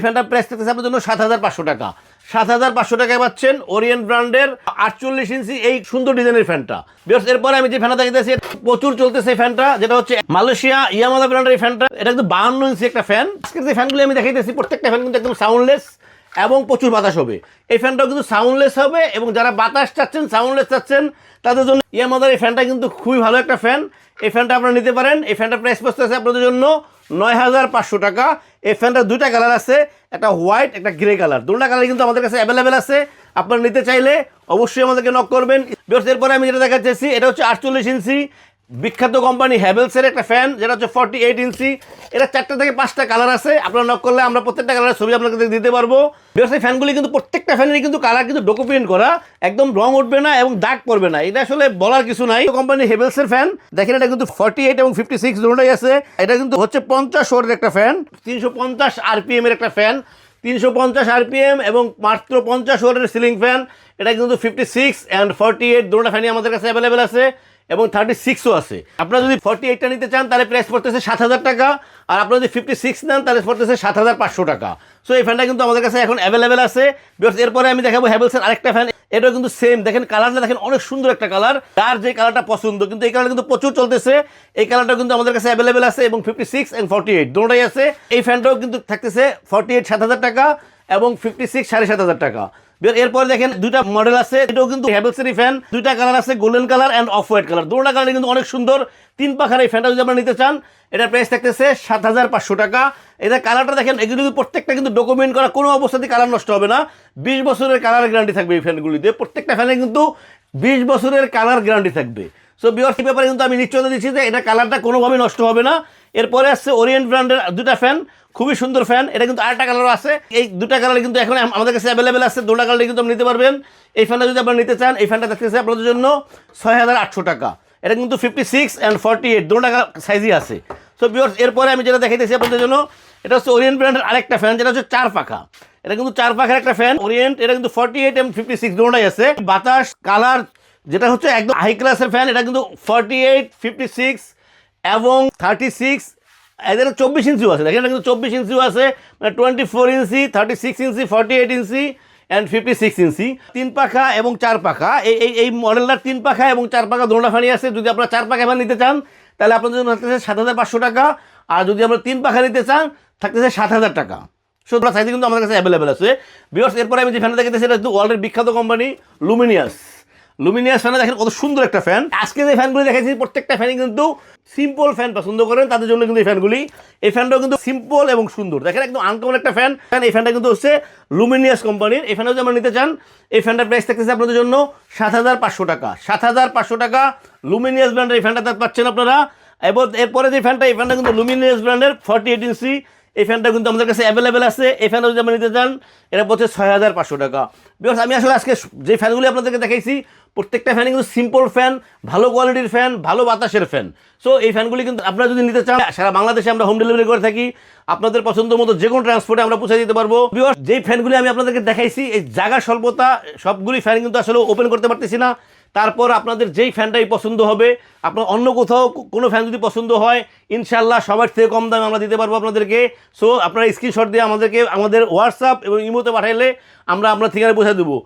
ফ্যানটা প্রাইস থাকতেছে আপনার জন্য ৭৫০০ টাকা। ৭৫০০ টাকায় পাচ্ছেন ওরিয়েন্ট ব্র্যান্ডের ৪৮ ইঞ্চি এই সুন্দর ডিজাইনের ফ্যানটা। এরপরে আমি যে ফ্যানটা দেখতেছি প্রচুর চলতেছে ফ্যানটা, যেটা হচ্ছে মালয়েশিয়া ইয়ামাহা ব্র্যান্ডের এই ফ্যানটা। এটা কিন্তু ৫২ ইঞ্চি একটা ফ্যান। আজকের যে ফ্যানগুলি আমি দেখাইতেছি প্রত্যেকটা ফ্যান কিন্তু একদম সাউন্ডলেস এবং প্রচুর বাতাস হবে। এই ফ্যানটাও কিন্তু সাউন্ডলেস হবে এবং যারা বাতাস চাচ্ছেন, সাউন্ডলেস চাচ্ছেন, তাদের জন্য ইয়ামাহার এই ফ্যানটা কিন্তু খুবই ভালো একটা ফ্যান। এই ফ্যানটা আপনারা নিতে পারেন। এই ফ্যানটার প্রাইস পড়তেছে আপনাদের জন্য ৯৫০০ টাকা। এই ফ্যানটার দুইটা কালার আছে, একটা হোয়াইট একটা গ্রে কালার। দুটো কালার কিন্তু আমাদের কাছে অ্যাভেলেবেল আছে। আপনারা নিতে চাইলে অবশ্যই আমাদেরকে নক করবেন। এরপরে আমি যেটা দেখাচ্ছি এটা হচ্ছে ৪৮ ইঞ্চি বিখ্যাত কোম্পানি হ্যাভেলসের একটা ফ্যান, যেটা হচ্ছে 48 ইঞ্চি। এটা 4টা থেকে 5টা কালার আছে। আপনারা নক করলে আমরা প্রত্যেকটা কালারের ছবি আপনাকে দিতে পারবো। এই ফ্যানগুলি কিন্তু প্রত্যেকটা ফ্যানেরই কিন্তু কালার কিন্তু ডকুমেন্ট করা, একদম রং উঠবে না এবং দাগ পড়বে না। এটা আসলে বলার কিছু নাই। কোম্পানি হ্যাভেলসের ফ্যান দেখেন, এটা কিন্তু 48 এবং 56 দুটোই আছে। এটা কিন্তু হচ্ছে 50 ওয়াটের একটা ফ্যান, 350 আরপিএম এর একটা ফ্যান, 350 আরপিএম এবং মাত্র 50 ওয়াটের সিলিং ফ্যান। এটা কিন্তু 56 অ্যান্ড 48 দুটো ফ্যানই আমাদের কাছে অ্যাভেলেবেল আছে এবং 36ও আছে। আপনারা যদি 48টা নিতে চান তাহলে প্রাইস পড়তেছে ৭০০০ টাকা, আর আপনারা যদি 56 নেন তাহলে পড়তেছে ৭৫০০ টাকা। সো এই ফ্যানটা কিন্তু আমাদের কাছে এখন অ্যাভেলেবেল আছে। এরপরে আমি দেখাবো হ্যাভেলসের আরেকটা ফ্যান। এটাও কিন্তু সেম, দেখেন কালারটা দেখেন অনেক সুন্দর একটা কালার। তার যে কালারটা পছন্দ, কিন্তু এই কালারটা কিন্তু প্রচুর চলতেছে। এই কালারটা কিন্তু আমাদের কাছে অ্যাভেলেবেল আছে এবং 56 এবং 48 দুটোই আছে। এই ফ্যানটাও কিন্তু থাকতেছে 48 ৭০০০ টাকা এবং 56 ৭৫০০ টাকা। এরপরে দেখেন দুইটা মডেল আছে। এটাও কিন্তু হ্যাভেলসেরই ফ্যান। দুইটা কালার আছে, golden colour and off white colour. দুটো কালার কিন্তু অনেক সুন্দর। 3 পাখার এই ফ্যানটা যদি আপনারা নিতে চান, এটার প্রাইস থাকতেছে ৭৫০০ টাকা। এটা কালারটা দেখেন, এগুলো কিন্তু প্রত্যেকটা কিন্তু ডকুমেন্ট করা, কোনো অবস্থাতেই কালার নষ্ট হবে না। 20 বছরের কালার গ্যারান্টি থাকবে এই ফ্যানগুলিতে। প্রত্যেকটা ফ্যানে কিন্তু 20 বছরের কালার গ্যারান্টি থাকবে। সো ভিউয়ার্স, এই ব্যাপারে কিন্তু আমি নিশ্চয়তা দিচ্ছি যে এটা কালারটা কোনোভাবেই নষ্ট হবে না। এরপরে আসছে ওরিয়েন্ট ব্র্যান্ডের দুটা ফ্যান, খুবই সুন্দর ফ্যান। এটা কিন্তু আরেকটা কালারও আছে। এই দুটা কালার কিন্তু এখন আমাদের কাছে অ্যাভেলেবেল আছে। দুটা কালার কিন্তু আপনি নিতে পারবেন। এই ফ্যানটা যদি আপনারা নিতে চান, এই ফ্যানটা দেখতেছে আপনাদের জন্য ৬৮০০ টাকা। এটা কিন্তু 56 অ্যান্ড 48 দুটা সাইজই আছে। সো ভিউয়ার্স, এরপরে আমি যেটা দেখাইতেছি আপনাদের জন্য, এটা হচ্ছে ওরিয়েন্ট ব্র্যান্ডের আরেকটা ফ্যান, যেটা হচ্ছে 4 পাখা। এটা কিন্তু 4 পাখার একটা ফ্যান ওরিয়েন্ট। এটা কিন্তু 48 এবং 56 দুটোই আছে। বাতাস কালার যেটা হচ্ছে একদম হাই ক্লাসের ফ্যান। এটা কিন্তু 48, 56 এবং 36, এদের 24 ইঞ্চিও আছে। দেখেন, এটা কিন্তু 24 ইঞ্চিও আছে, মানে 24 ইঞ্চি, 36 ইঞ্চি, 48 ইঞ্চি অ্যান্ড 56 ইঞ্চি। 3 পাখা এবং 4 পাখা। এই মডেলটার 3 পাখা এবং 4 পাখা দুটো ফ্যানই আছে। যদি আপনারা 4 পাখা ফ্যান নিতে চান তাহলে আপনাদের জন্য থাকতেছে ৭৫০০ টাকা, আর যদি আপনারা 3 পাখা নিতে চান থাকতেছে ৭০০০ টাকা। সুতরাং সাইজ কিন্তু আমাদের কাছে অ্যাভেলেবেল আছে। ভিউয়ার্স, এরপরে আমি যে ফ্যানটা দেখতেছি এটা কিন্তু ওয়ার্ল্ডের বিখ্যাত কোম্পানি লুমিনিয়াস ফ্যানে দেখেন কত সুন্দর একটা ফ্যান। আজকে যে ফ্যানগুলি দেখেছি প্রত্যেকটা ফ্যানই কিন্তু সিম্পল ফ্যান পছন্দ করেন, তাদের জন্য কিন্তু এই ফ্যানগুলি। এই ফ্যানটাও কিন্তু সিম্পল এবং সুন্দর, দেখেন একদম আনকমন একটা ফ্যান। এই ফ্যানটা কিন্তু হচ্ছে লুমিনিয়াস কোম্পানির। এই ফ্যানটা যদি আমরা নিতে চান, এই ফ্যানটার প্রাইস থাকতেছে আপনাদের জন্য ৭৫০০ টাকা। ৭৫০০ টাকা লুমিনিয়াস ব্র্যান্ডের এই ফ্যানটা পাচ্ছেন আপনারা। এবং এরপরে যে ফ্যানটা, এই ফ্যানটা কিন্তু লুমিনিয়াস ব্র্যান্ডের 48 ইঞ্চি। এই ফ্যানটা কিন্তু আমাদের কাছে অ্যাভেলেবেল আছে। এই ফ্যানটা যদি আপনি নিতে চান, এটা পড়ছে ৬৫০০ টাকা। বিকজ আমি আসলে আজকে যে ফ্যানগুলি আপনাদেরকে দেখাইছি প্রত্যেকটা ফ্যানই কিন্তু সিম্পল ফ্যান, ভালো কোয়ালিটির ফ্যান, ভালো বাতাসের ফ্যান। সো এই ফ্যানগুলি কিন্তু আপনারা যদি নিতে চান, সারা বাংলাদেশে আমরা হোম ডেলিভারি করে থাকি। আপনাদের পছন্দ মতো যে কোনো ট্রান্সপোর্টে আমরা পৌঁছে দিতে পারবো। বিকজ যেই ফ্যানগুলি আমি আপনাদেরকে দেখাইছি, এই জায়গার স্বল্পতা, সবগুলি ফ্যান কিন্তু আসলে ওপেন করতে পারতেছি না। তারপর আপনাদের যেই ফ্যানটাই পছন্দ হবে, আপনার অন্য কোথাও কোনো ফ্যান যদি পছন্দ হয়, ইনশাল্লাহ সবার থেকে কম দামে আমরা দিতে পারবো আপনাদেরকে। সো আপনারা স্ক্রিনশট দিয়ে আমাদেরকে আমাদের হোয়াটসঅ্যাপ এবং ইমোতে পাঠাইলে আমরা আপনার ঠিকানায় পৌঁছে দেবো।